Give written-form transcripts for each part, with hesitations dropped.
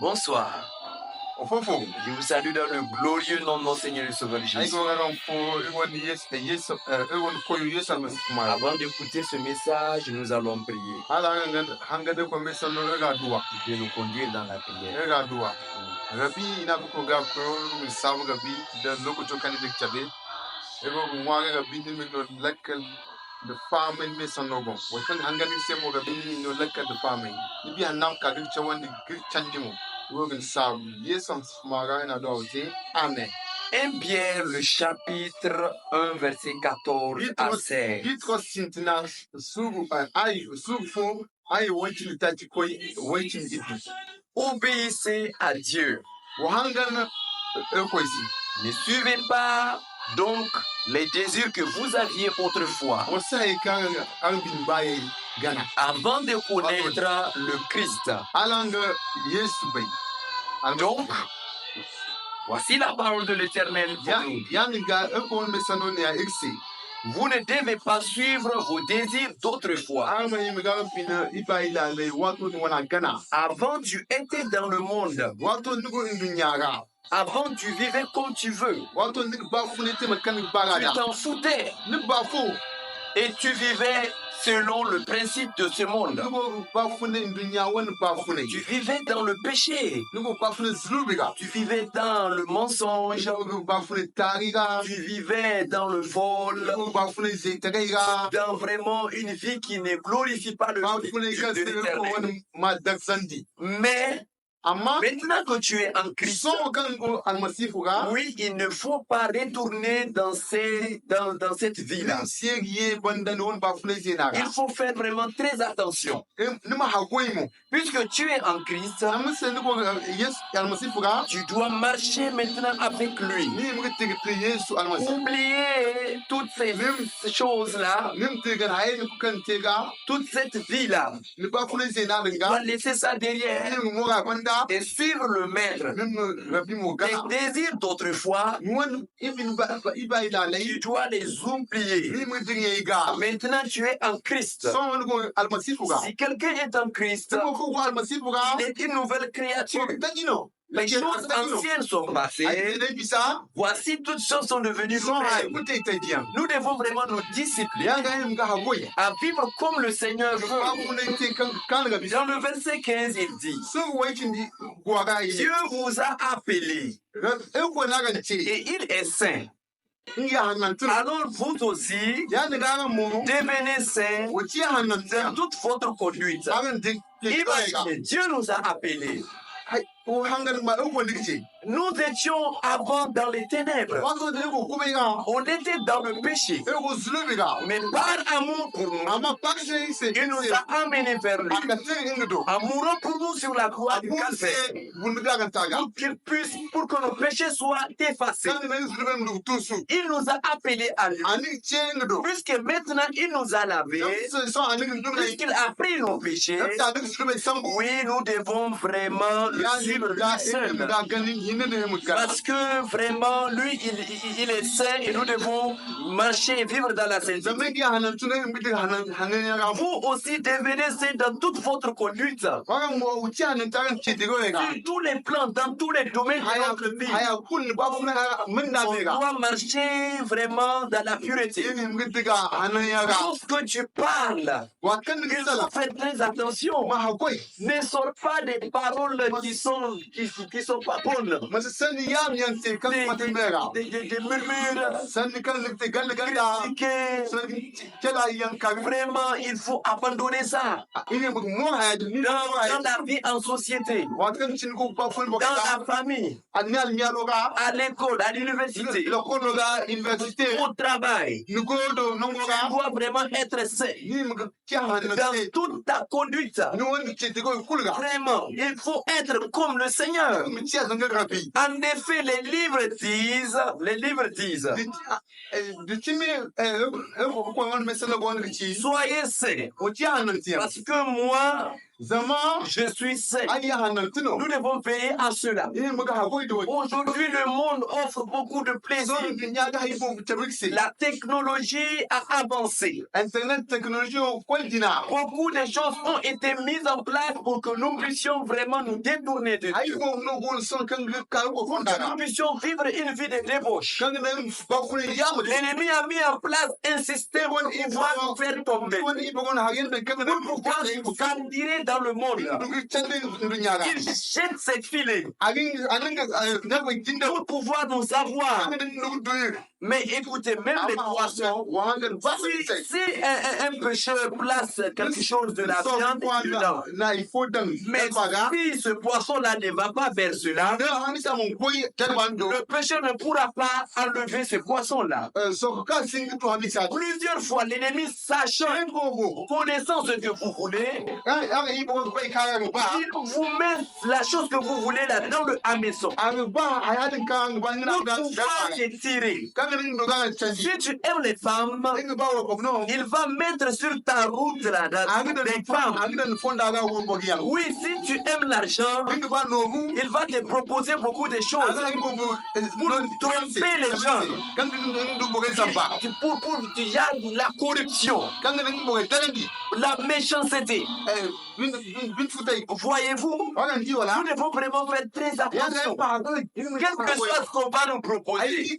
Bonsoir. Je vous salue dans le glorieux nom de mon Seigneur et Sauveur Jésus. Avant d'écouter ce message, nous allons prier. Dieu nous conduire dans la prière. The farming me son no go. We can hangani se mo gabi no lekka the farming. Ibi anam ka dik chawan di grik chanjimo. We can serve yes on smara na do amen. 1 Pierre, le chapitre 1, verset 14 à 16. Gitro sintina sugu ay sugu ay waiting tati koi waiting it. Obéissez à Dieu. Wahangana koisi. Ne suivez pas donc les désirs que vous aviez autrefois avant de connaître le Christ. Donc, voici la parole de l'Éternel pour nous. Vous ne devez pas suivre vos désirs d'autrefois. Avant, tu étais dans le monde. Avant, tu vivais comme tu veux. Tu t'en foutais. Et tu vivais selon le principe de ce monde. Tu vivais dans le péché. Tu vivais dans le mensonge. Tu vivais dans le vol. Dans vraiment une vie qui ne glorifie pas le Dieu de l'Éternel. Mais maintenant que tu es en Christ, oui, il ne faut pas retourner dans cette vie-là. Il faut faire vraiment très attention. Puisque tu es en Christ, tu dois marcher maintenant avec lui. Oublier toutes ces choses-là, toute cette vie-là. Tu dois laisser ça derrière et suivre le maître. Les désirs d'autrefois, tu dois les oublier. Maintenant, tu es en Christ. Si quelqu'un est en Christ, il est une nouvelle créature. Les choses anciennes sont passées. Voici, toutes choses sont devenues nouvelles. Nous devons vraiment nous discipliner à vivre comme le Seigneur veut. Dans le verset 15, il dit: Dieu vous a appelé et il est saint. Alors vous aussi, devenez saints dans toute votre conduite. Imaginez, Dieu nous a appelés. Nous étions avant dans les ténèbres. On était dans le péché. Mais par amour pour nous, il nous a amenés vers lui. En mourant pour nous sur la croix du calvaire. Pour que nos péchés soient effacés. Il nous a appelés à lui. Puisque maintenant il nous a lavés. Puisqu'il a pris nos péchés. Oui, nous devons vraiment le suivre lui seul. Parce que vraiment, lui, il est saint et nous devons marcher et vivre dans la sainteté. Vous aussi devenez saint dans toute votre conduite. Sur tous les plans, dans tous les domaines de notre vie. On doit marcher vraiment dans la pureté. Lorsque tu parles, il faut faire très attention. Ne sors pas des paroles qui sont pas bonnes. Des murmures, critiquer. Vraiment, il faut abandonner ça. Dans la vie en société, dans la famille, à l'école, à l'université, au travail. Tu dois vraiment être sain dans toute ta conduite. Vraiment, il faut être comme le Seigneur. En effet, les livres disent, soyez saints, parce que moi, Je suis saint. Nous devons veiller à cela. Aujourd'hui, le monde offre beaucoup de plaisir. La technologie a avancé. Beaucoup de choses ont été mises en place pour que nous puissions vraiment nous détourner de Dieu. Nous puissions vivre une vie de débauche. L'ennemi a mis en place un système pour pouvoir nous faire tomber. Pour pouvoir nous candider dans le monde. Il jette ses filets pour pouvoir nous avoir. Mais écoutez, même les poissons, si un pêcheur place quelque chose de la viande dedans, mais si ce poisson-là ne va pas vers cela, le pêcheur ne pourra pas enlever ce poisson-là. Plusieurs fois, l'ennemi, sachant, connaissant ce que vous voulez, il vous met la chose que vous voulez là dans le hameçon. Pour pouvoir te tirer. Si tu aimes les femmes, il va mettre sur ta route là, des femmes. Oui, si tu aimes l'argent, il va te proposer beaucoup de choses pour tromper les gens. Pour la corruption, la méchanceté. Voyez-vous, nous devons vraiment faire très attention. Quel que soit ce qu'on va nous proposer,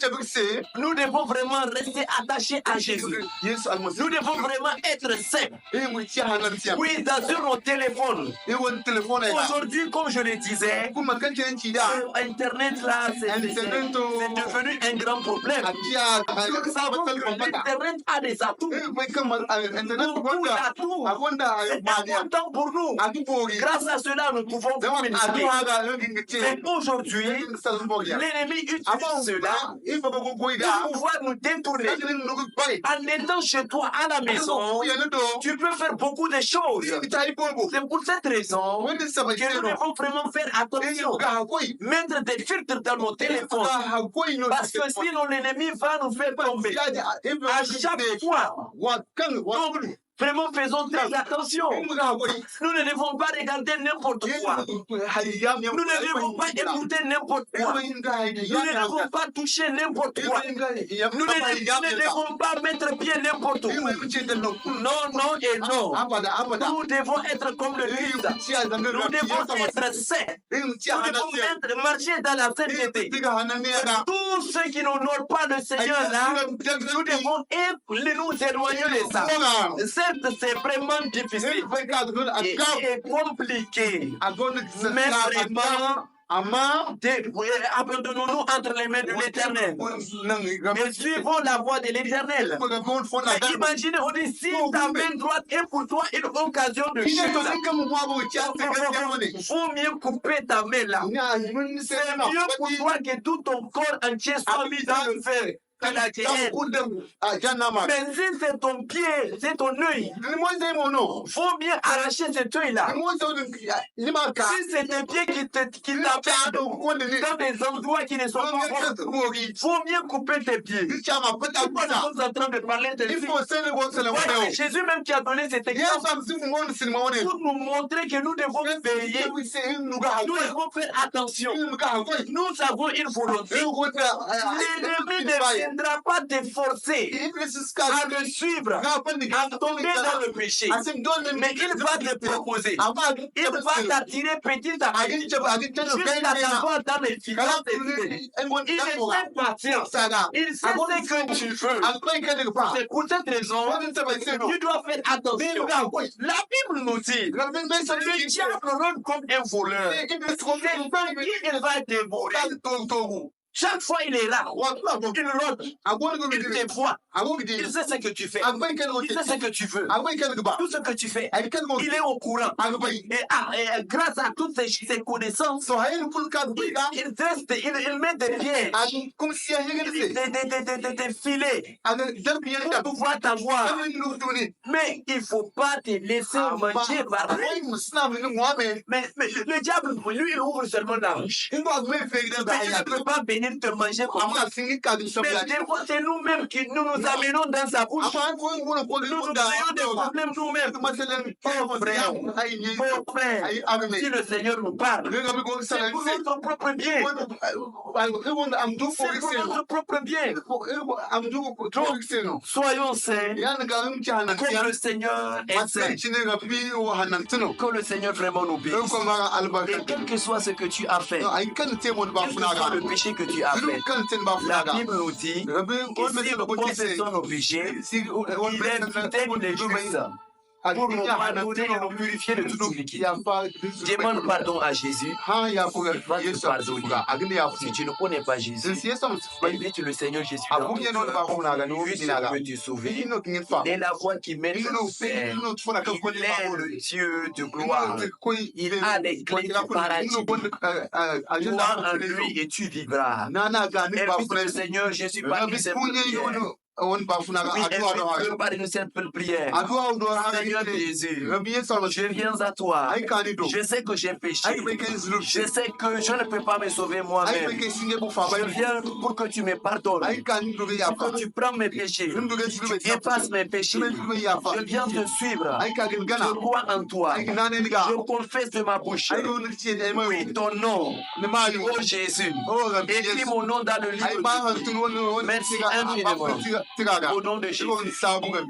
nous devons vraiment rester attachés à Jésus. Nous devons vraiment être saints. Oui, sur nos téléphones. Aujourd'hui, comme je le disais, Internet là, c'est devenu un grand problème. Nous savons que l'Internet a des atouts. Beaucoup d'atouts. C'est important pour nous. Grâce à cela, nous pouvons communiquer. Mais aujourd'hui, l'ennemi utilise cela pour pouvoir nous détourner. En étant chez toi à la maison, tu peux faire beaucoup de choses. C'est pour cette raison que nous devons vraiment faire attention. Mettre des filtres dans nos téléphones. Parce que sinon l'ennemi va nous faire tomber. À chaque fois. Donc, vraiment, faisons très attention. Nous ne devons pas regarder n'importe quoi. Nous ne devons pas écouter n'importe quoi. Nous ne devons pas toucher n'importe quoi. Nous ne devons pas mettre pied n'importe où. Non et non. Nous devons être comme le Christ. Nous devons être saints. Nous devons marcher dans la sainteté. Tous ceux qui n'honorent pas le Seigneur là, nous devons nous éloigner de ça. Certes, c'est vraiment difficile et compliqué. Mais vraiment, abandonnons-nous entre les mains de l'Éternel. Et suivons la voie de l'Éternel. Imaginez, on dit, si ta main droite est pour toi une occasion de chute, faut mieux couper ta main là. C'est mieux pour toi que tout ton corps entier soit mis dans le fer. Mais si c'est ton pied, c'est ton œil, faut bien arracher cet œil-là. Si c'est tes pieds qui t'appellent dans des endroits qui ne sont pas bons, faut bien couper tes pieds. Pourquoi nous sommes en train de parler de lui? Jésus même qui a donné cet exemple pour nous montrer que nous devons veiller, nous devons faire attention. Nous avons une volonté. L'ennemi ne viendra pas te forcer à le suivre, à tomber dans le péché. Mais il va te proposer. Il va t'attirer petit à petit jusqu'à t'avoir dans les finances. Il est patient. Il sait ce que tu veux. C'est pour cette raison tu dois faire attention. La Bible nous dit le diable rôde comme un voleur. C'est il va dévorer. Chaque fois, il est là. Il rôde. Il te voit. Il sait ce que tu fais. Il sait ce que tu veux. Tout ce que tu fais. Il est au courant. Et grâce à toutes ces connaissances, il met des pièges. Des filets. Pour pouvoir t'avoir. Mais il ne faut pas te laisser manger par mais le diable, lui, il ouvre seulement la bouche. Mais il ne peut pas bénir. venir te manger comme ça. Mais des fois, c'est nous-mêmes qui nous amenons dans sa bouche. Nous nous créons des problèmes nous-mêmes. Mon frère, si le Seigneur nous parle, c'est pour notre propre bien. C'est pour notre propre bien. Donc, soyons saints, comme le Seigneur est saint. Que le Seigneur vraiment nous bénisse. Et quel que soit ce que tu as fait, quel que soit le péché que tu as fait, la Bible nous dit que si nous confessons nos péchés, il est fidèle et juste pour nous pardonner et nous purifier de toute iniquité. Demande pardon à Jésus. Il va te pardonner. Si tu ne connais pas Jésus, invite le Seigneur Jésus dans ton cœur. Puisse te sauver. Il est la voix qui mène au Père. Il est le Dieu de gloire. Il a les clés du paradis. Crois en lui et tu vivras. Invite le Seigneur Jésus par une simple prière. Oui, par une simple prière. Seigneur Jésus, je viens à toi. Je sais que j'ai péché. Je sais que je ne peux pas me sauver moi-même. Je viens pour que tu me pardonnes. Pour que tu prends mes péchés. Tu effaces mes péchés. Je viens te suivre. Je crois en toi. Je confesse de ma bouche. Oui, ton nom. Oh Jésus. Écris mon nom dans le livre. Merci infiniment. Au nom de Jésus.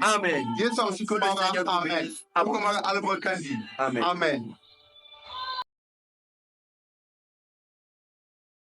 Amen. Que le Seigneur nous bénisse. Amen. Amen.